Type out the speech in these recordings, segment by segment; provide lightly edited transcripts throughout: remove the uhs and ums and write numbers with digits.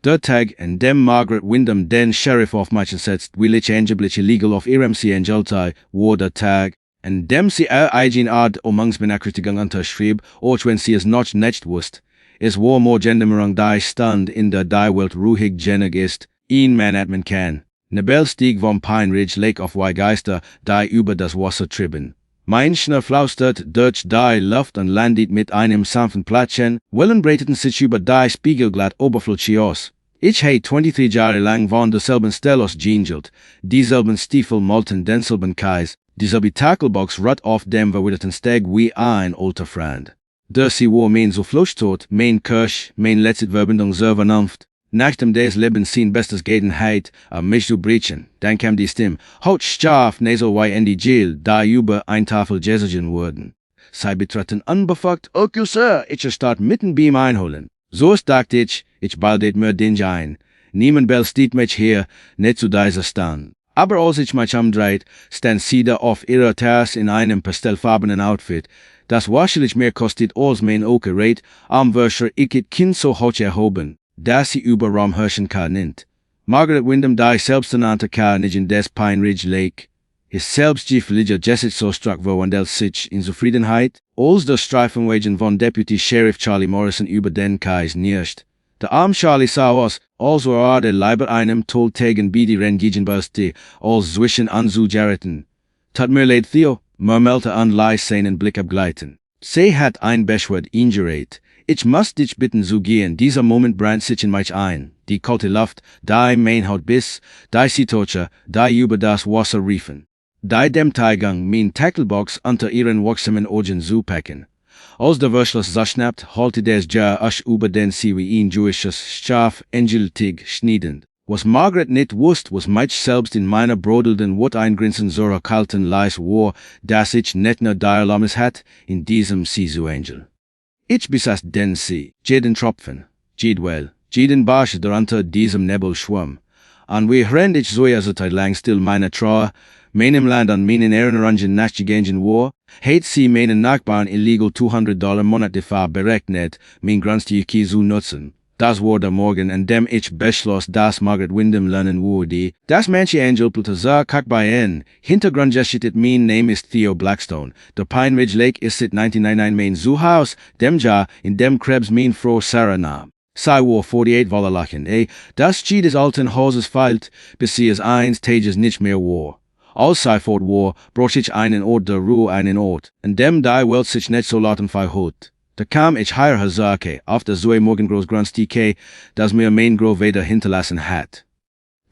Der Tag en dem Margaret Wyndham den Sheriff of Massachusetts willich angeblich illegal of ihrem sie Angeltai war der Tag en dem sie eigen Art omangs Benachrichtigung unterschrieb, auch wenn sie es noch nicht wusst. Es war more gendermerung die stand in der die Welt ruhig genig ist, ihn man atmen kann. Nebel stieg vom Pine Ridge Lake auf weigerte, die über das Wasser trieben. Meinschner flaustert durch die Luft und landet mit einem sanften Plätschchen, Wellen breiteten sich über die spiegelglatt Oberfläche aus. Ich hei 23 Jahre lang von derselben Stelle aus gejingelt, dieselben Stiefel molten denselben Kais, dieselbe Takelbox rut auf dem verwitterten Steg wie ein alter Freund. Der sie war mein so fluchttot, mein Kirsch, mein letzte Verbindung so vernunft. Nachdem des Lebens sein bestes Gedenheit, mich zu brechen, dann kam die Stimme, haut scharf Nesel wie in die Jail, da über ein Tafel Jesugen wurden. Sie betraten unbefugt, okay, Sir, ich start mitten beim Einholen. So dachte ich baldet mir den ein. Niemand bell steht mich hier, nicht zu dieser Stand. Aber als ich mich umdreht, stand sie da auf ihrer Terrasse in einem pastellfarbenen Outfit, das wahrscheinlich mehr kostet als mein Okerät, am Wäscher ich it kind so hoch erhoben, dass sie über Raum herrschen kann nicht. Margaret Wyndham die selbsternannte Königin des Pine Ridge Lake. Ist selbst die Fliege Jessica so struck wandelt sich in Zufriedenheit, als der Streifenwagen von Deputy Sheriff Charlie Morrison über den Kais nirscht. Der arm Charlie sah aus, als war der Leiber einem Tolltegen bei die Rengigenbörste, als zwischen anzujarreten. Tat mir leid Theo, murmelte an leis seinen Blick abgleiten. Sie hat ein Beschwert injuriert. Ich muss dich bitten zu gehen, dieser Moment brannt sich in mich ein, die kalte Luft, die mein Haut biss, die Sitoche, die über das Wasser riefen. Die dem Teigang mein Tacklebox unter ihren wachsamen Augen zu packen. Als der Verschluss zerschnappt, holte des Jar asch über den sie wie ein Jewisches Schaf engeltig schniedend. Was Margaret nicht wusste, was mich selbst in meiner brodelnden Wut eingrinsen so kalten Leis war, dass ich nicht nur Dialomes hat, in diesem sie zu Angel. Ich besaß den See, jeden Tropfen, jed well, jeden Barsch der unter diesem Nebel schwamm. Und wie rennt ich so Zeit lang still meine Trauer, meinem Land an meinen Ehrenrangen nachgegangen war, hat sie meinen Nachbarn illegal $200 Monatgefahr berechnet, mein Grundstück zu nutzen. Das war der Morgen, an dem ich beschloss, dass Margaret Wyndham lernen würde, dass manche Angelpulte so kack bei ihnen. Hintergrundgeschichte mein Name ist Theo Blackstone. Der Pine Ridge Lake ist seit 1999 mein Zuhause, dem Jahr, in dem Krebs mein Frau Sarah nahm. Sie war 48 Wolle lachen, das Schied des alten Hauses feilt, bis sie es eins Tages nicht mehr war. Als sie fort war, brauch ich einen Ort der Ruhe, einen Ort, in dem die Welt sich nicht so lauten verhut. Da kam ich hier Sake, auf der Zoe Morgengroß Grundstücke, das mir mein Grove weder hinterlassen hat.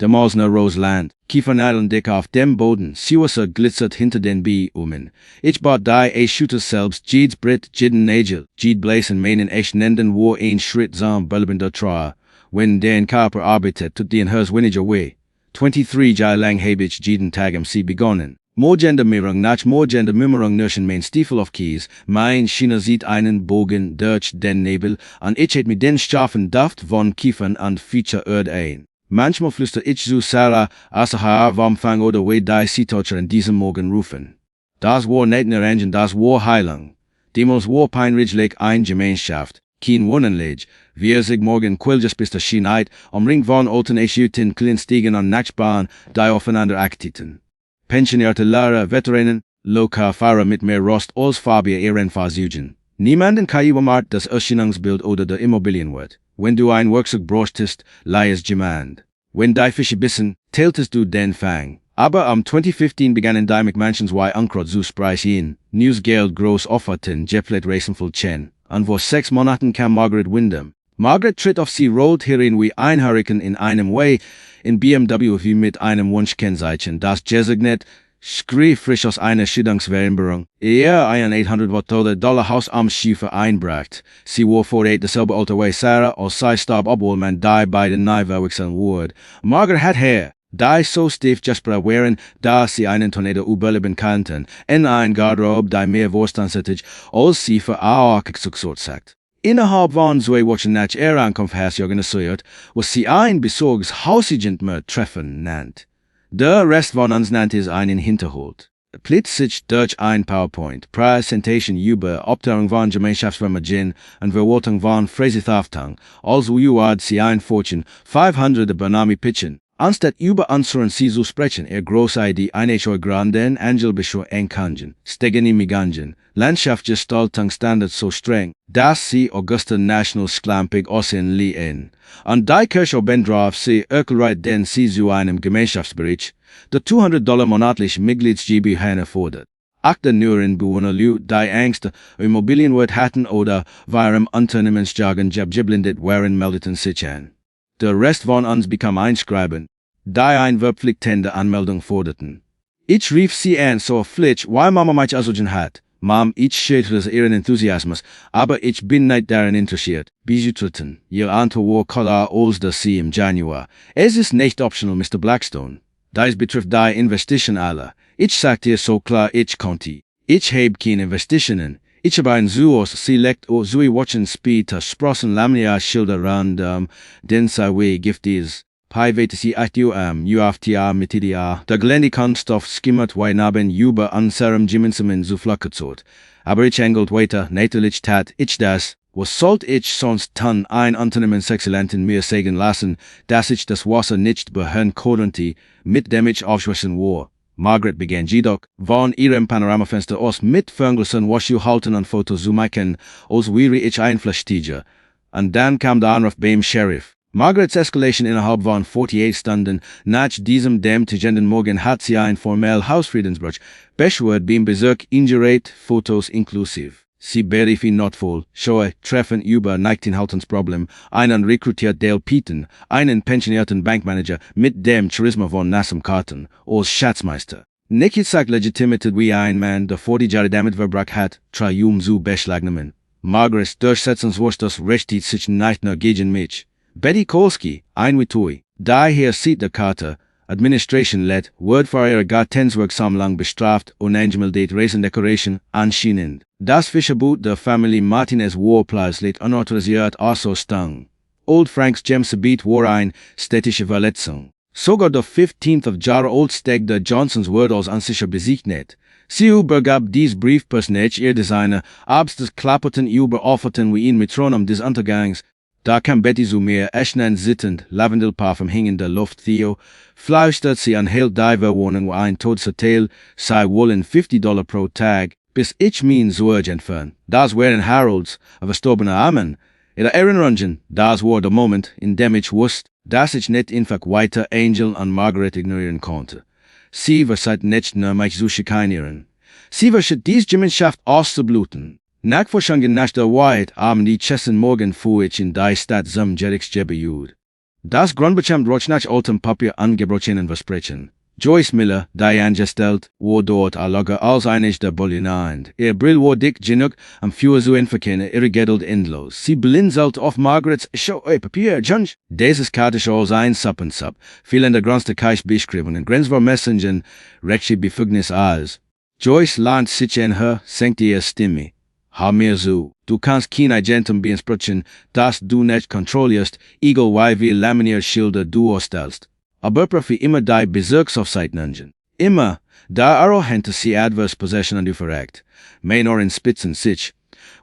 Der Mausner Roseland, Kiefernadeln dick auf dem Boden, Siwasser glitzert hinter den Bäumen. Ich bat die Shooter selbst, Jeeds Brit, Jidden Nagel, Jed Blasen meinen ich nenden war ein Schritt sam belbender Trauer, wenn den Körper arbeitet, tut den Hers weniger weh. 23 Jahre lang habe ich jeden Tag am See begonnen. More Gendermierung nach more Gendermierung nürschen mein Stiefel auf Kies, mein China sieht einen Bogen durch den Nebel, und ich hätt mit den scharfen Duft von Kiefern und Feature ein. Manchmal flüster ich zu Sarah, als haar vom Fang oder we die Seetocher an diesem Morgen rufen. Das war nicht nur Engine, das war Heilung. Demals war Pine Ridge Lake ein Gemeinschaft, kein Wohnenlage. Wir sich morgen quilges bis der Schienheit, Ring von alten Eschüten Kleinstiegen und Nachtbahn, die aufeinander akteten. Pensionierte Lehrer, Veteranen, Lokalfahrer mit mehr Rost als Fabier Ehrenversuchen. Niemanden kann übermart das Erscheinungsbild oder der Immobilienwert. Wenn du ein Werkzeug bräuchtest, leih es jemand. Wenn die Fische bissen, teiltest du den Fang. Aber 2015 begannen die McMansions wie Unkraut zu sprechen, Newsgeld groß offerten, Jefflet Racenful Chen. Und vor 6 Monaten kam Margaret Wyndham. Margaret tritt auf sie rollt hierin wie ein Hurrikan in einem Way, in BMW wie mit einem Wunschkennzeichen, das designiert, schrie frisch aus einer Schiedungsvereinbarung, ein $800 Haus am Schiefer einbracht. Sie war vor dasselbe Alter wie Sarah, als sie starb, obwohl man die beiden neu verwechseln würde. Margaret hat Hair, die so stief Jasper waren, dass sie einen Tornado überleben kannten, in ein Garderobe, die mehr Wurstansättig, als sie für auch sagt. Innerhalb von 2 Wochen nach ihrer Ankunft organisiert, was sie ein besorgtes Hausagent mehr treffen nennt. Der Rest von uns nennt es einen Hinterholt. Plit sich durch ein PowerPoint, Präsentation über Abteilung von Gemeinschaftsvermögen und Verwaltung von Freizeittaftung, also UAD sie ein Fortune 500 Banami pitchen. Anstatt über unseren Sie zu sprechen, große die einige granden Angelbischo enkangen, stegeni migangen, Landschaftsgestaltungsstandards so streng, dass sie Augusta National Schlampig aussehen liehen. Und die Kirche obendrauf sie erkelreit den sie zu einem Gemeinschaftsbericht, der $200 monatlich Mitgliedsgebühren fordert. Achte Nuren Bewohner die Ängste Immobilienwert hatten oder warum Unternehmensjagen jabjiblindet waren meldeten sich an. Der Rest von uns bekam einschreiben, die ein verpflichtende Anmeldung forderten. Ich rief sie an so flitsch, weil Mama mich ausgesucht hat. Mom, ich schätze ihren Enthusiasmus, aber ich bin nicht daran interessiert. Beitreten, ihr Antwort klar als das sie im Januar. Es ist nicht optional, Mr. Blackstone. Dies betrifft die Investition aller. Ich sagte dir so klar, ich konnte. Ich habe keine Investitionen. Ich habe ein Zoos select o Zui watchen speed to sprossen lamnia schilder random, den sei gifties. Pivate si atio UFTA mitidia, der Glendy Kunststoff skimmert weinaben über unserem Jiminsumen zu flackezot. Aber ich engelt weiter, natürlich tat ich das, was sollt ich sonst tun ein Unternehmensexzellenten mir sagen lassen, dass ich das Wasser nicht behören konnte, mit dem ich aufschwissen war. Margaret begann jedoch, von ihrem Panoramafenster aus mit Ferngläsern waschu halten und Fotos zu machen, als wäre ich ein Flüchtiger. Und dann kam der Anruf beim Sheriff. Margarets Eskalation innerhalb von 48 Stunden nach diesem dem tagenden Morgen hat sie ein formell Hausfriedensbruch beschwört beim Bezirk ingeriert, Fotos inklusiv. Sie berief ihn notvoll, Schoe, Treffen über Nichtinhaltensproblem, einen rekrutiert Dale Peten, einen pensionierten Bankmanager mit dem Charisma von Nassam Karten, als Schatzmeister. Nicht sagt legitimitet wie ein Mann, der 40 Jahre damit verbracht hat, Trium zu beschlagnahmen. Margarets Durchsetzungswurst das Rechte sich nicht nur gegen mich. Betty Kolski, ein Witui, daher sieht der Karte, Administration led, Word für ihre Gartenswerksammlung bestraft und angemeldet Reisendecoration anscheinend. Das Fischerbut der Familie Martinez war plötzlich unautorisiert auszustang. Old Franks Gemsebiet war ein städtische Verletzung. Sogar der 15th of Jahre old steg der Johnsons Word als unsicher besiegnet. Sie übergab dies Briefpersonage ihr Designer, abst des klapperten über offerten wie ihn Metronom des Untergangs. Da kam Betty zu mir, eschnen sittend, Lavendelparfum hing in der Luft, Theo, flüstert sie an Held Diverwohnung ein Todserteil, sei wollen $50 pro Tag, bis ich mein Sorge entfern. Das waren Harolds, a verstorbener Amen. Ihre Erinnerungen, das war der Moment, in dem ich wusste, dass ich nicht einfach weiter Angel und Margaret ignorieren konnte. Sie war seit nicht nur mich zu schikanieren. Sie war schon dies Gemeinschaft auszubluten. Nachforschungen nach der Wahrheit haben die Chessen morgen fuhr ich in die Stadt zum Jerichsgebejud. Das Grundbestimmt roch nach altem Papier angebrochenen Versprechen. Joyce Miller, die angestellt, war dort allager als einig der Bullinand. Ihr Brill war dick genug, für zu entverkennen, ihre Geduld endlos. Sie blinzelt auf Margarets Papier, Junge. Dieses Kartisch als ein Suppensub, viel in der größte Keich beschrieben und grenzbar Messungen, rechte Befugnis als. Joyce lernt sich in her, senkt ihr Stimme. Hör mir zu, du kannst kein Agentum beanspruchen, das du nicht kontrollierst, egal wie viel Laminierschilder du ausstellst. Aber für immer die Bezirksaufzeichnungen. Immer, da hinter sie adverse possession an du verreckt. Menor in Spitzen sich.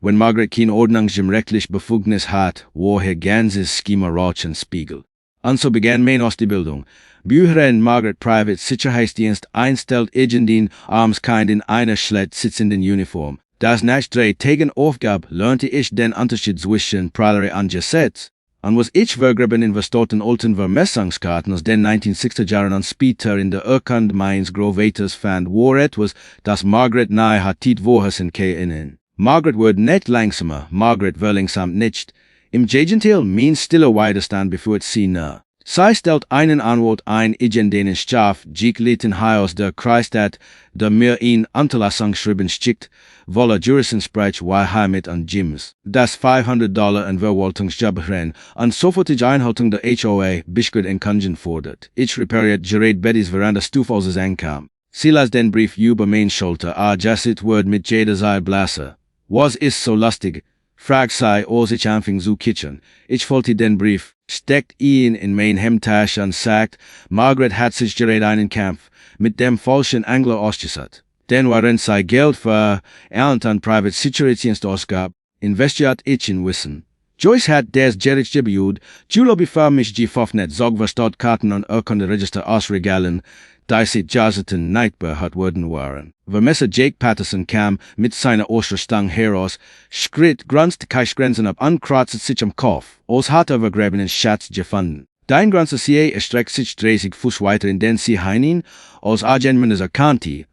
Wenn Margaret kein ordnungsrechtlich Befugnis hat, war ihr ganzes Schema rauch und Spiegel. Und so begann Menos die Bildung. Bücher in Margaret Private Sicherheitsdienst einstellt irgendein Armskind in einer schlecht sitzenden Uniform. Das nach 3 Tagen Aufgabe lernte ich den Unterschied zwischen Pralere und Gesetz. Und was ich vergraben in verstoten alten Vermessungskarten aus den 1960er Jahren und später in der Urkund meines Grovaters fand, war etwas, das Margaret nahe hat Woches in K.N. Margaret wird nicht langsamer, Margaret wird langsam nicht. Im Gegenteil, mein stiller Widerstand befürcht sie nah. Sie stellt einen Anwalt ein, in den Straf, Liten Haus der Kreisstadt, der mir in Unterlassungsschreiben schickt, voller Juristensprech Heimat und Gyms. Das $500 in Verwaltungsgebühren und sofortige Einhaltung der HOA Bischgott in Kungen fordert. Ich repariert gerät Bettys Veranda Stufe als es ankam. Sie las den Brief über mein Schulter, jasset Word mit jeder sei blasse. Was ist so lustig? Fragt sei, als ich anfing zu kitchen. Ich wollte den Brief, steckt ihn in mein Hemdtasche und sagt, Margaret hat sich gerät einen Kampf mit dem falschen Angler ausgesetzt. Den waren zij geld voor aan private situatiestoskap, investiert ich in wissen. Joyce had des Jerich gebeud, Julo befar mich gefofnet zogverstod karten an urkunde register ausregalen, die sie jazeten nightbar hat worden waren. Vermesser Jake Patterson kam mit seiner Osterstang heraus, schritt grunzt Kaischgrenzen ab, ankratzt sich am Kopf, aus hat vergräbenen Schatz gefunden. Dein ganzer Sie erstreckt sich 30 Fuß weiter in den See hinein, aus Argentmeneser Kanti,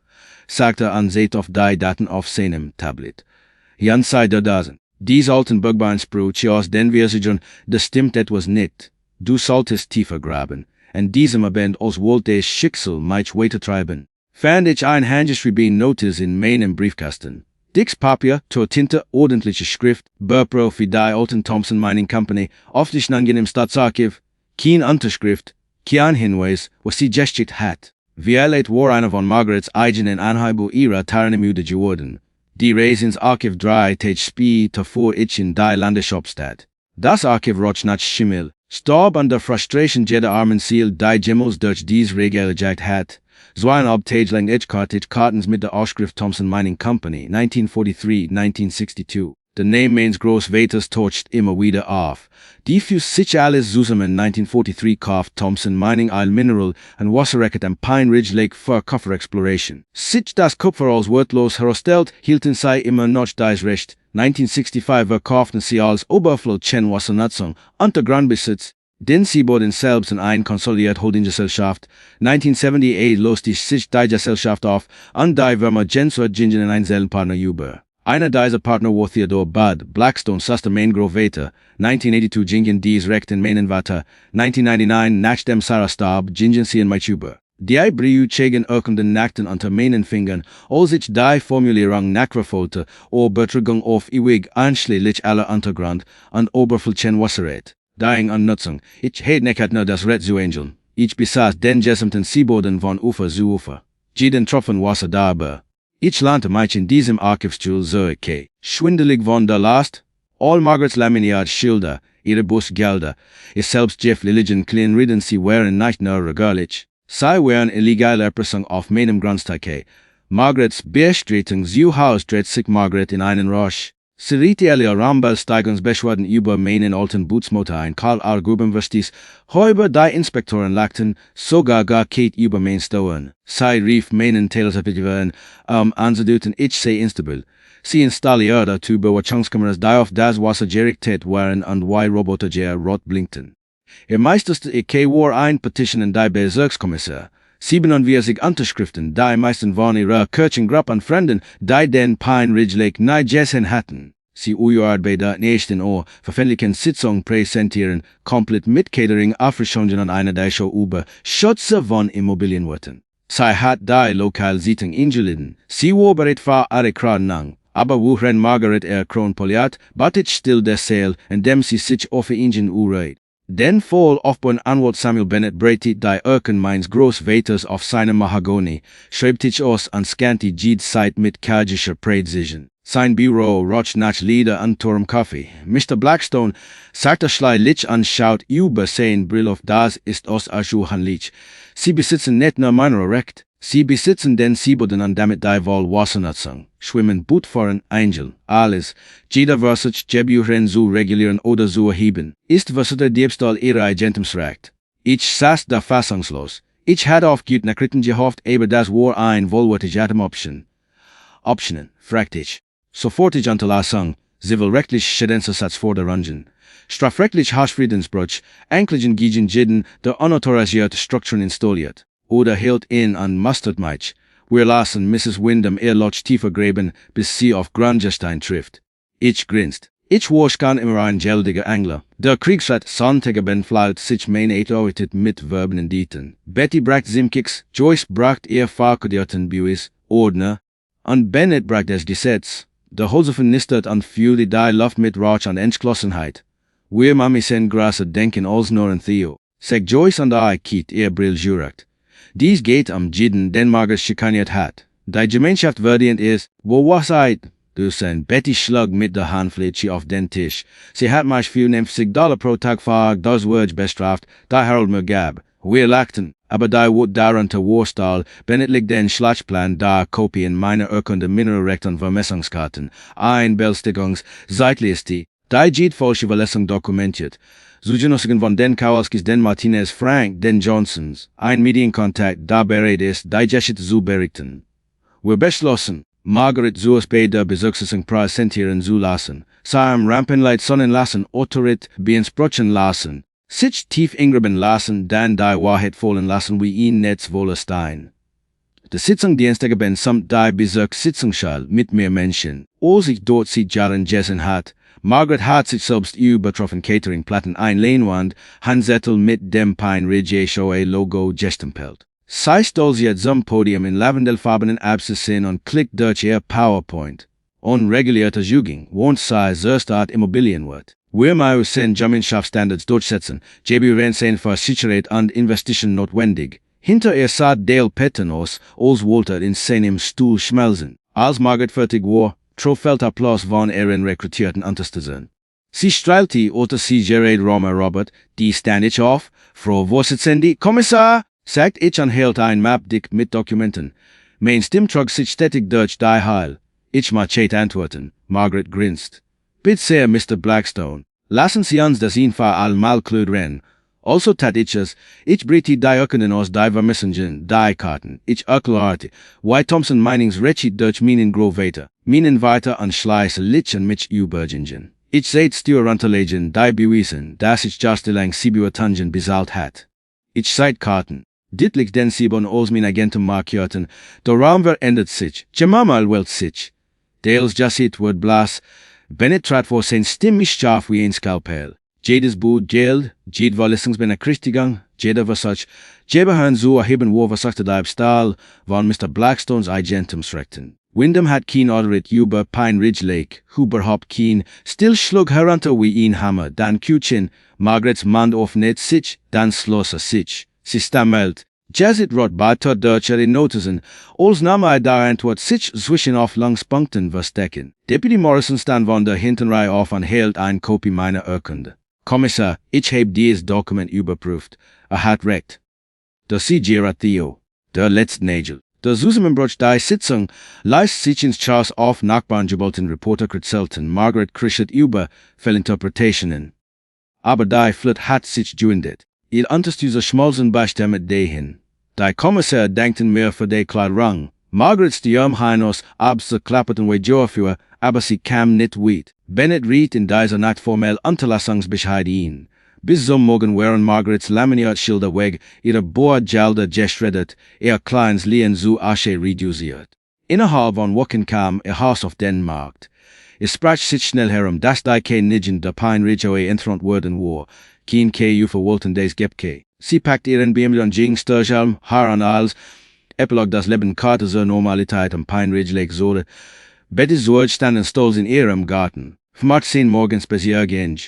sagte an seht auf die Daten auf seinem Tablet. Jan sei der Dasen. Die sollten bugbaren Sprüche aus den wir schon, das stimmt etwas nicht. Du solltest tiefer graben, und diesem Abend aus wollte Schicksal mich weitertreiben. Fand ich ein handgeschrieben Notiz in meinem Briefkasten. Dicks Papier, zur Tinte, ordentliche Schrift, Burpro für die alten Thompson Mining Company, auf dich angenehm Staatsarchiv, kein Unterschrift, kein Hinweis, was sie geschicht hat. Violet war einer von Margarets eigenen Anheibu ihrer Tarnemüde geworden. Die Reis ins Archiv 3 Tage später vor ich in die Landeshauptstadt. Das Archiv roch nach Schimmel, starb an der Frustration jeder armen Seele, die Jimmels durch dies regelgejagt hat. So ein Abtage lang ich Kartens mit der Ausschrift Thompson Mining Company, 1943-1962. Der Name groß Veters taucht immer wieder auf. Die für sich alles zusammen 1943 kauft Thompson Mining Oil Mineral und Wasserrecht am Pine Ridge Lake für Kupfer Exploration. Sich das Kupfer als wortlos herausstellt, hielten sie immer noch das Recht. 1965 verkauften sie als Oberflächen Wassernutzung, Untergrundbesitz, den sie boden selbst in ein konsolidiert Holdinggesellschaft. 1978 löste sich die Gesellschaft auf, und die Firma Gensort gingen in einen Seelenpartner über. Einer dieser Partner war Theodore Budd, Blackstone Suster Mangrove Weiter, 1982 gingen dies Recht in meinen Weiter, 1999 nach dem Sarah starb, gingen sie in mich über. Die Brüchegen urkunden nackten unter meinen Fingern, als ich die Formulierung nachverfolgte, o Betrügung auf ewig anschließlich aller Untergrund und Oberflächen Wasserret. Dying an Nutzung, ich hätte nicht nur das Recht zu angeln. Ich besaß den gesamten Seeboden von Ufer zu Ufer. Jeden Tropfen Wasser dabei. Ich lernte mich in diesem Archivstuhl zurück. Schwindelig von der Last, all Margarets laminiert Schilder, ihre Busgelder, ist selbst Jeff Religion klein reden sie wären nicht nur regierlich. Sie wären illegale Erpressung auf meinem Grundstück. Margarets Bestretung zu Haus dreht sich Margaret in einen Rausch. Sie riet earlier Rambal-Steigungsbeschwerden über meinen alten Bootsmotor ein Karl Arguben verstis, heuber die Inspektoren lagten, sogar gar Kate über mein Steuern. Sie rief meinen Telesapitiven, anzuduten ich sei instabil. Sie installierte Überwachungskameras, die auf das Wasser gerichtet waren und zwei Roboter der rot blinkten. Ihr meisteste ich war ein Petition in die Bezirkskommissar. 47 Unterschriften, die meisten von ihrer Kirchengruppe an Freunden, die den Pine Ridge Lake nahe gesessen hatten. Sie ujuart bei der nächsten verfänglichen Sitzung präsentieren, komplett mit Catering Auffrischungen an einer der Show über Schutze von Immobilienwirten. Sie hat die Lokalsiedlung eingelitten. Sie war bereit für ihre Kranang, aber wohin Margaret Kronpoliat, battet still der Sail, indem sie sich auf Ingen ureit. Den voll aufbauen Anwalt Samuel Bennett breitet die Urkunmeins groß Veters auf seinem Mahagoni, schreibt sich aus an scanty Zeit mit kajischer Präzision. Sein Büro roch nach Lieder an Turm Kaffee. Mr. Blackstone sagt lich anschaut über sein Brill auf das ist aus Aschuhanlich. Sie besitzen nicht nur meiner Recht, sie besitzen den Seeboden an damit die wohl Wassernutzung. Schwimmen, Bootfahren, Angel, alles. Jeder versucht, Gebuchen zu regulieren oder zu erheben. Ist was der Diebstahl ihrer Eigentumsrecht. Ich saß da fassungslos. Ich hatte auf gut Nachrichten gehofft, aber das war ein wohlwörtlich Atemoption. Optionen, fragt ich. Sofortig Unterlassung, zivilrechtlich Schädensatz vor der Rungen. Strafrechtlich Hausfriedensbruch, Anklägen gegen jeden, der unautorisierte Strukturen installiert. Oder hält in an mustert mich. Wir lassen Mrs. Wyndham Loch tiefer graben, bis sie auf Grundgestein trifft. Ich grinst. Ich war schon immer ein geldiger Angler. Der Kriegsrat Sonntage ben flaut sich mein Eitoitet mit Verben in Dieten. Betty bracht Simkicks, Joyce bracht ihr Fahrkodierten Buis, Ordner, und Bennett bracht das Gesetz. Der Holzofen nistert an Fury die Luft mit Rauch und Entschlossenheit. Wir Mami sen grasser denken als nur an Theo. Seg Joyce und I kiet ihr Brill jurakt. Dies geht am Jiden, den Margaret schikaniert hat. Die Gemeinschaft verdient ist, wo was seid? Du sen Betty schlug mit der Handfläche auf den Tisch. Sie hat mich $54 pro Tag für das Wort bestraft, da Harold mir gab. Wir lachten, aber die Wut darunter Warstahl, Bennett liegt den Schlachtplan da Kopien meiner Urkunde Mineralrecht und Vermessungskarten, ein Belstiggungs, Zeitliste, die geht falsche Verletzung dokumentiert. Zugenossigen von den Kowalskis, den Martinez Frank, den Johnsons, ein Medienkontakt, da bereit ist, die Geschichte zu berichten. Wir beschlossen, Margaret zuerst bei der Besuchssitzung präsentieren zu lassen, seinem Rampenlight sonnen lassen, Autorit beanspruchen lassen, sich tief ingraben lassen, dann die Wahrheit fallen lassen, wie ihn nicht wohlestein. Der Sitzungsdienstag ben samt die Besuchssitzungsschall mit mehr Menschen, sich dort seit Jahren gesessen hat. Margaret hat sich selbst übertroffen Cateringplatten ein Leinwand, Handzettel mit dem Pine Ridge HOA Logo gestempelt. Sie stolziert zum Podium in lavendelfarbenen Absissen und klickt durch ihr PowerPoint. Unregulierter Jugend wohnt sie zuerst Art Immobilienwert. Wir müssen Gemeinschaftsstandards durchsetzen, JB sein für Sicherheit und Investition notwendig. Hinter ihr saß Dale Pettenos, als wollte in seinem Stuhl schmelzen. Als Margaret fertig war, fällt Applaus von ihren Rekrutierten unterstützen. Sie strahlte oder sie Gerard Romer Robert, die stand ich auf, Frau Vorsitzende, Kommissar, sagt ich und hält ein Map dick mit Dokumenten. Mein Stimmtrag sich stetig durch die Heil. Ich machete antworten, Margaret grinst. Bitte sehr, Mr. Blackstone, lassen Sie uns das Info allmal klüren. Also tat ich es, ich brete die Urkunden aus die Vermessungen, die Karten, ich erklärte, why Thompson Meinings Recht durch meinen Groveter, meinen weiter und schließe Lichen mich übergingen. Ich seht Stür unterlegen, die bewiesen, dass ich jastelang Sibuatangen bezahlt hat. Ich seht Karten. Dit liegt den Sibon aus min Agenten markierten, der Raum verändert sich, Jemamal welt sich. Dales Jassit wird blass, Bennett trat vor sein stimmig scharf wie ein Skalpell. Jedes Boot geld, jed Verletzungs bin Christigang, jeder Versach, Jeberhörn so erheben wo versagte Leib Stahl, waren Mr. Blackstones Agentums rechten. Wyndham hat kein Orderit über Pine Ridge Lake, überhaupt kein, still schlug herunter wie ein Hammer, dann Küchen, Margarets Mund öffnet sich, dann schloss sich. Sie stammelt, Jazzit rot bater Deutscher in Notizen, als Name da Antwort sich zwischen auf Langspunkten verstecken. Deputy Morrison stand von der Hintenreihe auf und hält ein Kopie meiner Urkunde. Kommissar, ich heb dieses Dokument überprüft. Hat recht. Der Siegerer Theo. Der letzte Nagel. Der Zusammenbruch der Sitzung leist sich ins Chaos auf Nachbarn geballten Reporter Kritzelten. Margaret kriegt über Fehlinterpretationen. Aber die Flut hat sich gewendet. Ihr Unterstützer schmolzen bestimmt dahin. Die Kommissar denkten mehr für die Kleidung. Margarets die Heinos abse klapperten wie Joafür, aber sie kam nicht weit. Bennett riet in dieser Nacht formell Unterlassungsbescheid ein. Bis zum Morgen waren Margarets Laminatschilder weg, ihre Bohrgelder geschreddert, ihr kleines Lehen zu Asche reduziert. Innerhalb von Wochen kam ihr Haus auf den Markt. Es sprach sich schnell herum, dass die kein Nigen der Pine Ridge entrant worden war. Kein Ku verwollten des Gepke. Sie packt ihren BMW und ging Sturchalm, Haar und Als. Epilog das Leben karte zur Normalität am Pine Ridge Lake Sode. Betty Sorge standen stolz in ihrem Garten. Vom 10 morgens bis Jörgeng.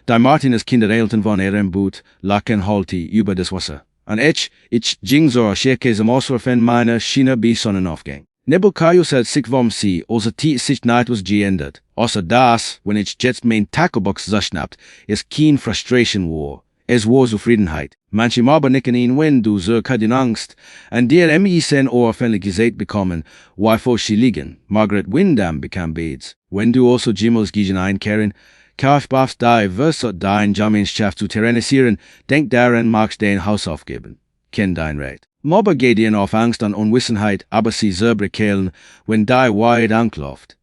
Die Martines Kinder eilten von ihrem Boot, lachen halti über das Wasser. Und ich ging so schicke zum Auswerfen meiner Schiene bis Sonnenaufgang. Nebelkajus hat sich vom See, also sich nicht was geändert. Außer das, wenn ich jetzt mein Tackelbox zerschnappt, ist kein Frustration war. Es war Zufriedenheit. Manche aber nicken ihn, wenn du so keine Angst. Und der sein ohrfänglich gesagt bekommen, wovor sie liegen. Margaret Wyndham bekam Beads. Wenn du also Jimmels gegen ein Karen, kauf baffst die versucht dein Gemeinschaft zu tyrannisieren, denk daran magst den Haus aufgeben. Kenn dein Recht. Mobber geht ihnen auf Angst und Unwissenheit, aber sie selber kehlen, wenn die Wahrheit anklopft.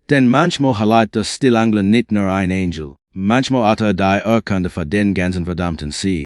Denn manchmal hat das Stillangeln nicht nur ein Angel, manchmal hat die Urkunde für den ganzen verdammten See.